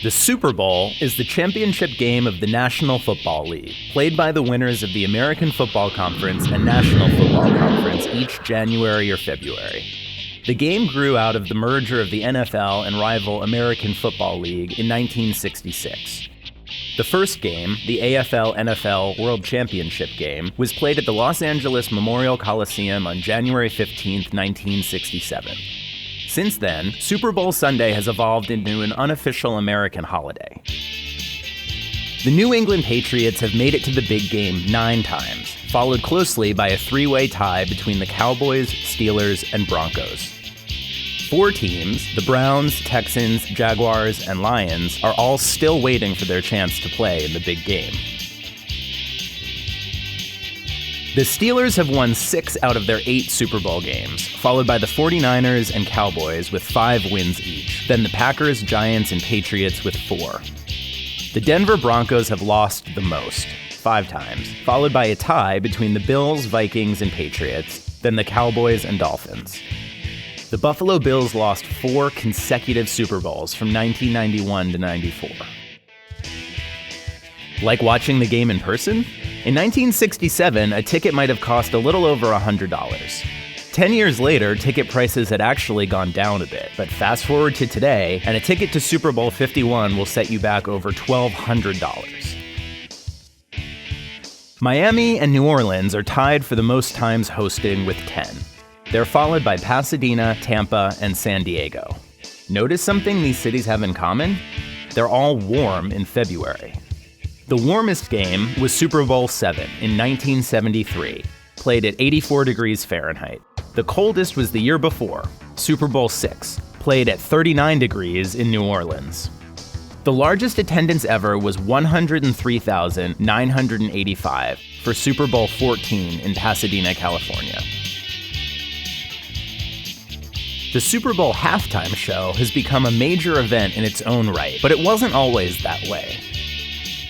The Super Bowl is the championship game of the National Football League, played by the winners of the American Football Conference and National Football Conference each January or February. The game grew out of the merger of the NFL and rival American Football League in 1966. The first game, the AFL-NFL World Championship Game, was played at the Los Angeles Memorial Coliseum on January 15, 1967. Since then, Super Bowl Sunday has evolved into an unofficial American holiday. The New England Patriots have made it to the big game 9 times, followed closely by a 3-way tie between the Cowboys, Steelers, and Broncos. 4 teams, the Browns, Texans, Jaguars, and Lions, are all still waiting for their chance to play in the big game. The Steelers have won 6 out of their 8 Super Bowl games, followed by the 49ers and Cowboys with 5 wins each, then the Packers, Giants, and Patriots with 4. The Denver Broncos have lost the most, 5 times, followed by a tie between the Bills, Vikings, and Patriots, then the Cowboys and Dolphins. The Buffalo Bills lost 4 consecutive Super Bowls from 1991 to 94. Like watching the game in person? In 1967, a ticket might have cost a little over $100. 10 years later, ticket prices had actually gone down a bit, but fast forward to today, and a ticket to Super Bowl 51 will set you back over $1,200. Miami and New Orleans are tied for the most times hosting with 10. They're followed by Pasadena, Tampa, and San Diego. Notice something these cities have in common? They're all warm in February. The warmest game was Super Bowl VII in 1973, played at 84 degrees Fahrenheit. The coldest was the year before, Super Bowl VI, played at 39 degrees in New Orleans. The largest attendance ever was 103,985 for Super Bowl XIV in Pasadena, California. The Super Bowl halftime show has become a major event in its own right, but it wasn't always that way.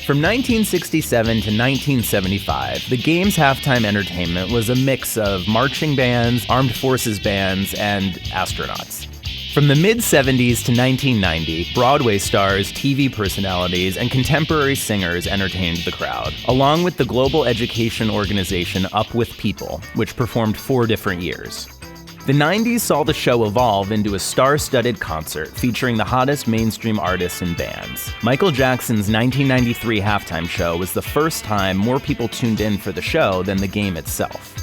From 1967 to 1975, the game's halftime entertainment was a mix of marching bands, armed forces bands, and astronauts. From the mid-70s to 1990, Broadway stars, TV personalities, and contemporary singers entertained the crowd, along with the global education organization Up With People, which performed 4 different years. The 90s saw the show evolve into a star-studded concert featuring the hottest mainstream artists and bands. Michael Jackson's 1993 halftime show was the first time more people tuned in for the show than the game itself.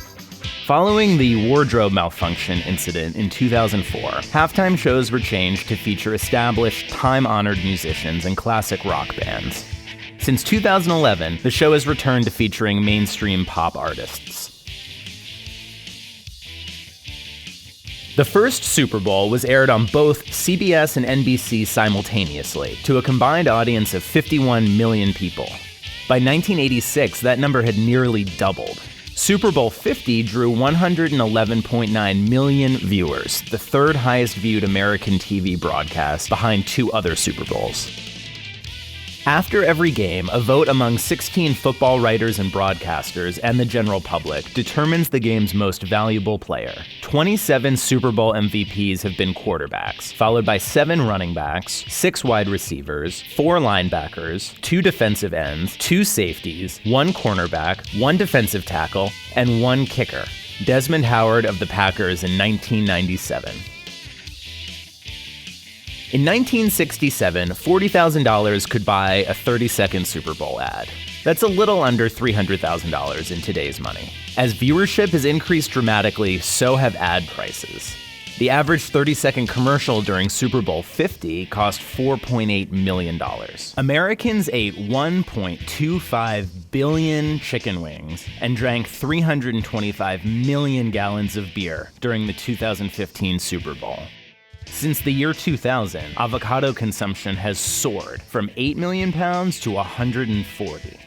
Following the wardrobe malfunction incident in 2004, halftime shows were changed to feature established, time-honored musicians and classic rock bands. Since 2011, the show has returned to featuring mainstream pop artists. The first Super Bowl was aired on both CBS and NBC simultaneously, to a combined audience of 51 million people. By 1986, that number had nearly doubled. Super Bowl 50 drew 111.9 million viewers, the 3rd highest viewed American TV broadcast, behind 2 other Super Bowls. After every game, a vote among 16 football writers and broadcasters and the general public determines the game's most valuable player. 27 Super Bowl MVPs have been quarterbacks, followed by 7 running backs, 6 wide receivers, 4 linebackers, 2 defensive ends, 2 safeties, 1 cornerback, 1 defensive tackle, and 1 kicker, Desmond Howard of the Packers in 1997. In 1967, $40,000 could buy a 30-second Super Bowl ad. That's a little under $300,000 in today's money. As viewership has increased dramatically, so have ad prices. The average 30-second commercial during Super Bowl 50 cost $4.8 million. Americans ate 1.25 billion chicken wings and drank 325 million gallons of beer during the 2015 Super Bowl. Since the year 2000, avocado consumption has soared from 8 million pounds to 140.